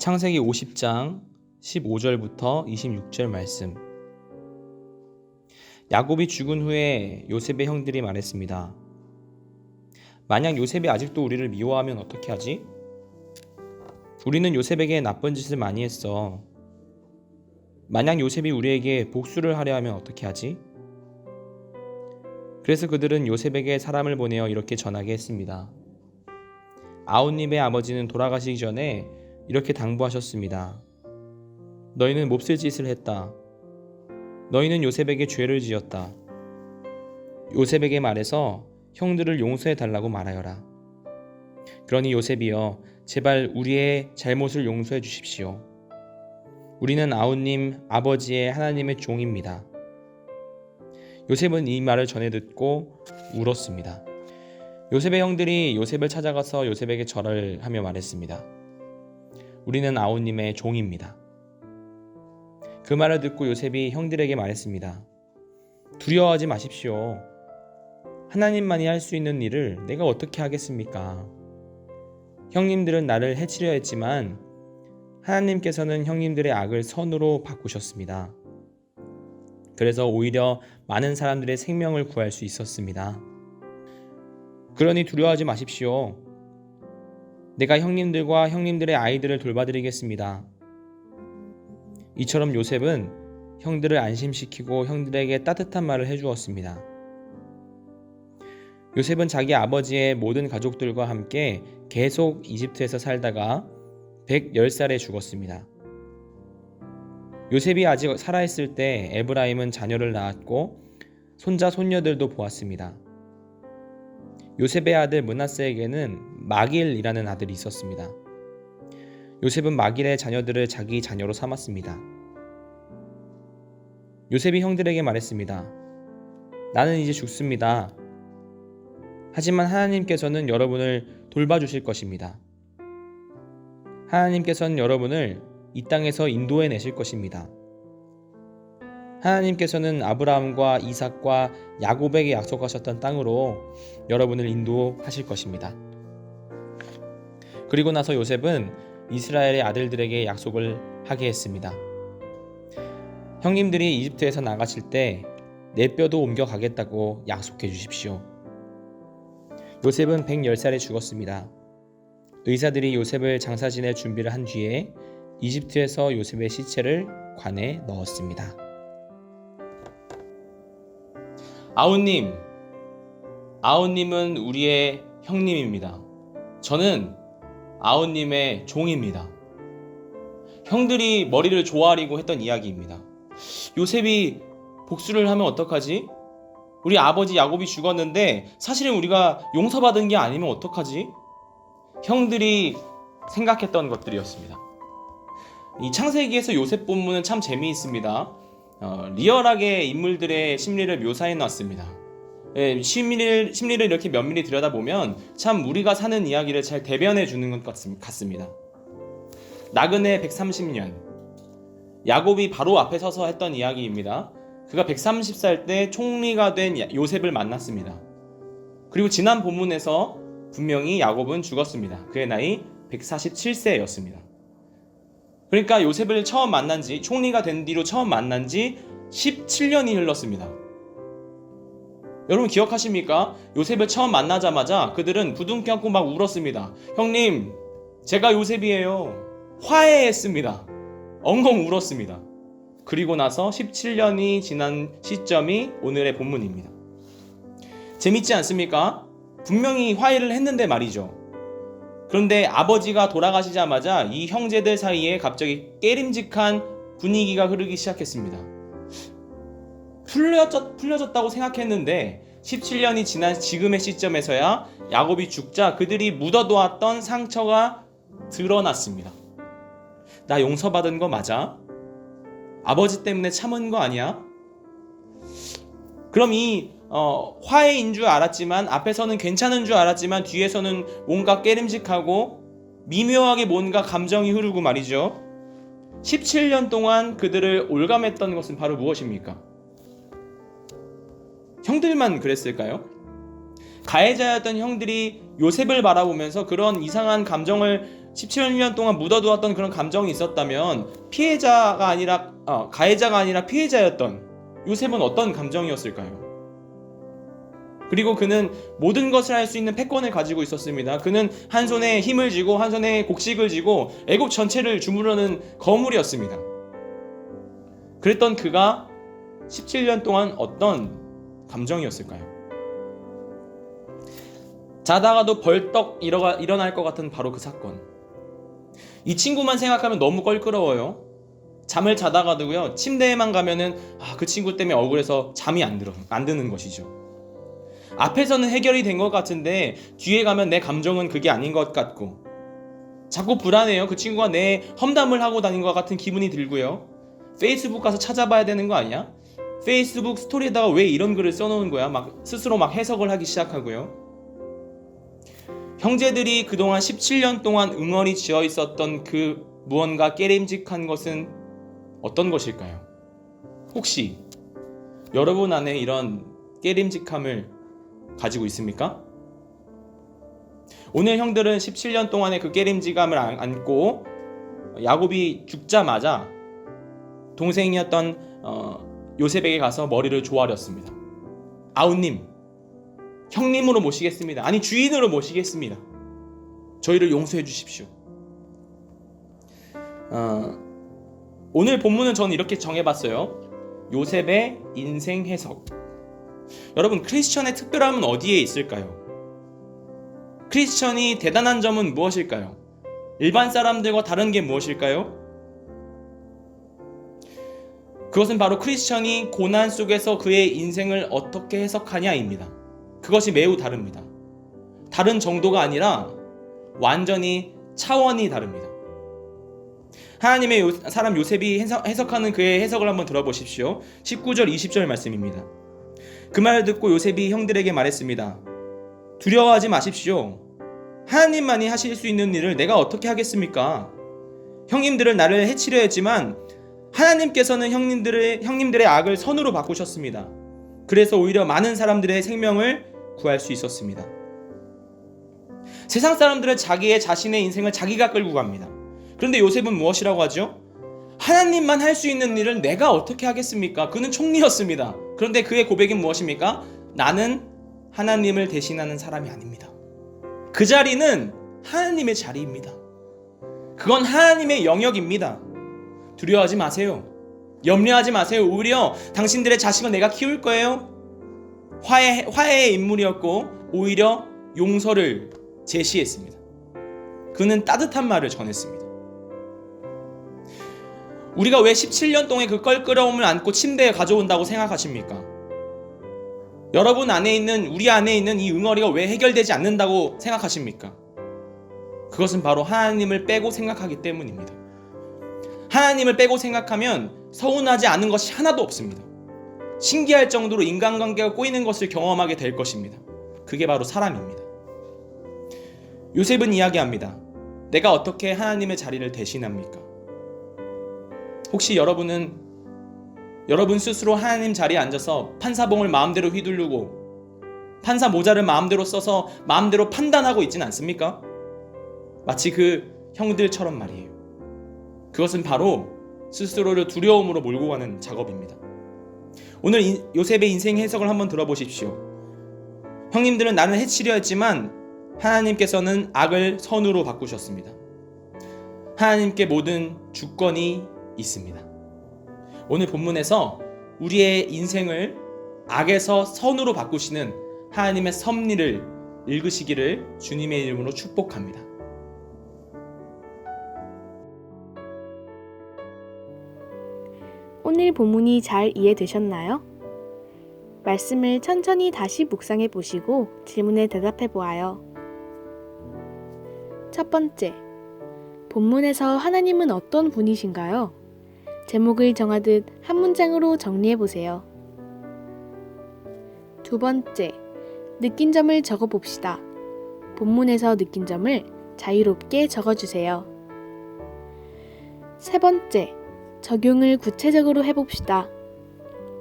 창세기 50장 15절부터 26절 말씀. 야곱이 죽은 후에 요셉의 형들이 말했습니다. 만약 요셉이 아직도 우리를 미워하면 어떻게 하지? 우리는 요셉에게 나쁜 짓을 많이 했어. 만약 요셉이 우리에게 복수를 하려 하면 어떻게 하지? 그래서 그들은 요셉에게 사람을 보내어 이렇게 전하게 했습니다. 아우님의 아버지는 돌아가시기 전에 이렇게 당부하셨습니다. 너희는 몹쓸 짓을 했다. 너희는 요셉에게 죄를 지었다. 요셉에게 말해서 형들을 용서해 달라고 말하여라. 그러니 요셉이여, 제발 우리의 잘못을 용서해 주십시오. 우리는 아우님 아버지의 하나님의 종입니다. 요셉은 이 말을 전해 듣고 울었습니다. 요셉의 형들이 요셉을 찾아가서 요셉에게 절을 하며 말했습니다. 우리는 아우님의 종입니다. 그 말을 듣고 요셉이 형들에게 말했습니다. 두려워하지 마십시오. 하나님만이 할 수 있는 일을 내가 어떻게 하겠습니까? 형님들은 나를 해치려 했지만 하나님께서는 형님들의 악을 선으로 바꾸셨습니다. 그래서 오히려 많은 사람들의 생명을 구할 수 있었습니다. 그러니 두려워하지 마십시오. 내가 형님들과 형님들의 아이들을 돌봐드리겠습니다. 이처럼 요셉은 형들을 안심시키고 형들에게 따뜻한 말을 해주었습니다. 요셉은 자기 아버지의 모든 가족들과 함께 계속 이집트에서 살다가 110살에 죽었습니다. 요셉이 아직 살아있을 때 에브라임은 자녀를 낳았고 손자 손녀들도 보았습니다. 요셉의 아들 므낫세에게는 마길이라는 아들이 있었습니다. 요셉은 마길의 자녀들을 자기 자녀로 삼았습니다. 요셉이 형들에게 말했습니다. 나는 이제 죽습니다. 하지만 하나님께서는 여러분을 돌봐주실 것입니다. 하나님께서는 여러분을 이 땅에서 인도해 내실 것입니다. 하나님께서는 아브라함과 이삭과 야곱에게 약속하셨던 땅으로 여러분을 인도하실 것입니다. 그리고 나서 요셉은 이스라엘의 아들들에게 약속을 하게 했습니다. 형님들이 이집트에서 나가실 때 내 뼈도 옮겨가겠다고 약속해 주십시오. 요셉은 110살에 죽었습니다. 의사들이 요셉을 장사 지낼 준비를 한 뒤에 이집트에서 요셉의 시체를 관에 넣었습니다. 아우님은 우리의 형님입니다. 저는 아우님의 종입니다. 형들이 머리를 조아리고 했던 이야기입니다. 요셉이 복수를 하면 어떡하지? 우리 아버지 야곱이 죽었는데 사실은 우리가 용서받은 게 아니면 어떡하지? 형들이 생각했던 것들이었습니다. 이 창세기에서 요셉 본문은 참 재미있습니다. 리얼하게 인물들의 심리를 묘사해 놨습니다. 심리를 이렇게 면밀히 들여다보면 참 우리가 사는 이야기를 잘 대변해 주는 것 같습니다. 나그네 130년, 야곱이 바로 앞에 서서 했던 이야기입니다. 그가 130살 때 총리가 된 요셉을 만났습니다. 그리고 지난 본문에서 분명히 야곱은 죽었습니다. 그의 나이 147세였습니다. 그러니까 요셉을 처음 만난 지, 총리가 된 뒤로 처음 만난 지 17년이 흘렀습니다. 여러분 기억하십니까? 요셉을 처음 만나자마자 그들은 부둥켜 안고 막 울었습니다. 형님, 제가 요셉이에요. 화해했습니다. 엉엉 울었습니다. 그리고 나서 17년이 지난 시점이 오늘의 본문입니다. 재밌지 않습니까? 분명히 화해를 했는데 말이죠. 그런데 아버지가 돌아가시자마자 이 형제들 사이에 갑자기 깨림직한 분위기가 흐르기 시작했습니다. 풀려졌다고 생각했는데 17년이 지난 지금의 시점에서야 야곱이 죽자 그들이 묻어놓았던 상처가 드러났습니다. 나 용서받은 거 맞아? 아버지 때문에 참은 거 아니야? 그럼 이 화해인 줄 알았지만, 앞에서는 괜찮은 줄 알았지만 뒤에서는 뭔가 깨림직하고 미묘하게 뭔가 감정이 흐르고 말이죠. 17년 동안 그들을 올감했던 것은 바로 무엇입니까? 형들만 그랬을까요? 가해자였던 형들이 요셉을 바라보면서 그런 이상한 감정을 17년 동안 묻어두었던 그런 감정이 있었다면 가해자가 아니라 피해자였던 요셉은 어떤 감정이었을까요? 그리고 그는 모든 것을 할 수 있는 패권을 가지고 있었습니다. 그는 한 손에 힘을 쥐고 한 손에 곡식을 쥐고 애국 전체를 주무르는 거물이었습니다. 그랬던 그가 17년 동안 어떤 감정이었을까요? 자다가도 벌떡 일어날 것 같은 바로 그 사건. 이 친구만 생각하면 너무 껄끄러워요. 잠을 자다가도요, 침대에만 가면은 그 친구 때문에 억울해서 잠이 안 드는 것이죠. 앞에서는 해결이 된 것 같은데 뒤에 가면 내 감정은 그게 아닌 것 같고 자꾸 불안해요. 그 친구가 내 험담을 하고 다닌 것 같은 기분이 들고요. 페이스북 가서 찾아봐야 되는 거 아니야? 페이스북 스토리에다가 왜 이런 글을 써놓은 거야? 스스로 해석을 하기 시작하고요. 형제들이 그동안 17년 동안 응어리 지어 있었던 그 무언가 깨림직한 것은 어떤 것일까요? 혹시 여러분 안에 이런 깨림직함을 가지고 있습니까? 오늘 형들은 17년 동안의 그 깨림직함을 안고 야곱이 죽자마자 동생이었던 요셉에게 가서 머리를 조아렸습니다. 아우님, 형님으로 모시겠습니다. 아니, 주인으로 모시겠습니다. 저희를 용서해 주십시오. 오늘 본문은 저는 이렇게 정해봤어요. 요셉의 인생 해석. 여러분, 크리스천의 특별함은 어디에 있을까요? 크리스천이 대단한 점은 무엇일까요? 일반 사람들과 다른 게 무엇일까요? 그것은 바로 크리스천이 고난 속에서 그의 인생을 어떻게 해석하냐입니다. 그것이 매우 다릅니다. 다른 정도가 아니라 완전히 차원이 다릅니다. 하나님의 사람 요셉이 해석하는 그의 해석을 한번 들어보십시오. 19절 20절 말씀입니다. 그 말을 듣고 요셉이 형들에게 말했습니다. 두려워하지 마십시오. 하나님만이 하실 수 있는 일을 내가 어떻게 하겠습니까? 형님들은 나를 해치려 했지만 하나님께서는 형님들의 악을 선으로 바꾸셨습니다. 그래서 오히려 많은 사람들의 생명을 구할 수 있었습니다. 세상 사람들은 자신의 인생을 자기가 끌고 갑니다. 그런데 요셉은 무엇이라고 하죠? 하나님만 할 수 있는 일을 내가 어떻게 하겠습니까? 그는 총리였습니다. 그런데 그의 고백은 무엇입니까? 나는 하나님을 대신하는 사람이 아닙니다. 그 자리는 하나님의 자리입니다. 그건 하나님의 영역입니다. 두려워하지 마세요. 염려하지 마세요. 오히려 당신들의 자식은 내가 키울 거예요. 화해의 인물이었고 오히려 용서를 제시했습니다. 그는 따뜻한 말을 전했습니다. 우리가 왜 17년 동안 그 껄끄러움을 안고 침대에 가져온다고 생각하십니까? 우리 안에 있는 이 응어리가 왜 해결되지 않는다고 생각하십니까? 그것은 바로 하나님을 빼고 생각하기 때문입니다. 하나님을 빼고 생각하면 서운하지 않은 것이 하나도 없습니다. 신기할 정도로 인간관계가 꼬이는 것을 경험하게 될 것입니다. 그게 바로 사람입니다. 요셉은 이야기합니다. 내가 어떻게 하나님의 자리를 대신합니까? 혹시 여러분 스스로 하나님 자리에 앉아서 판사봉을 마음대로 휘두르고 판사 모자를 마음대로 써서 마음대로 판단하고 있지는 않습니까? 마치 그 형들처럼 말이에요. 그것은 바로 스스로를 두려움으로 몰고 가는 작업입니다. 오늘 요셉의 인생 해석을 한번 들어보십시오. 형님들은 나를 해치려 했지만 하나님께서는 악을 선으로 바꾸셨습니다. 하나님께 모든 주권이 있습니다. 오늘 본문에서 우리의 인생을 악에서 선으로 바꾸시는 하나님의 섭리를 읽으시기를 주님의 이름으로 축복합니다. 오늘 본문이 잘 이해되셨나요? 말씀을 천천히 다시 묵상해 보시고 질문에 대답해 보아요. 첫 번째, 본문에서 하나님은 어떤 분이신가요? 제목을 정하듯 한 문장으로 정리해 보세요. 두 번째, 느낀 점을 적어 봅시다. 본문에서 느낀 점을 자유롭게 적어주세요. 세 번째, 적용을 구체적으로 해봅시다.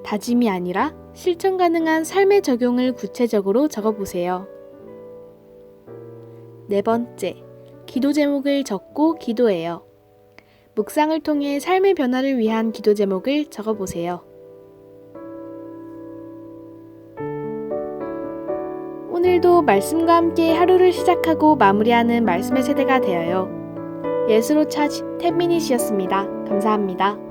다짐이 아니라 실천 가능한 삶의 적용을 구체적으로 적어보세요. 네 번째, 기도 제목을 적고 기도해요. 묵상을 통해 삶의 변화를 위한 기도 제목을 적어보세요. 오늘도 말씀과 함께 하루를 시작하고 마무리하는 말씀의 세대가 되어요. 예수로 차지 태민이시였습니다. 감사합니다.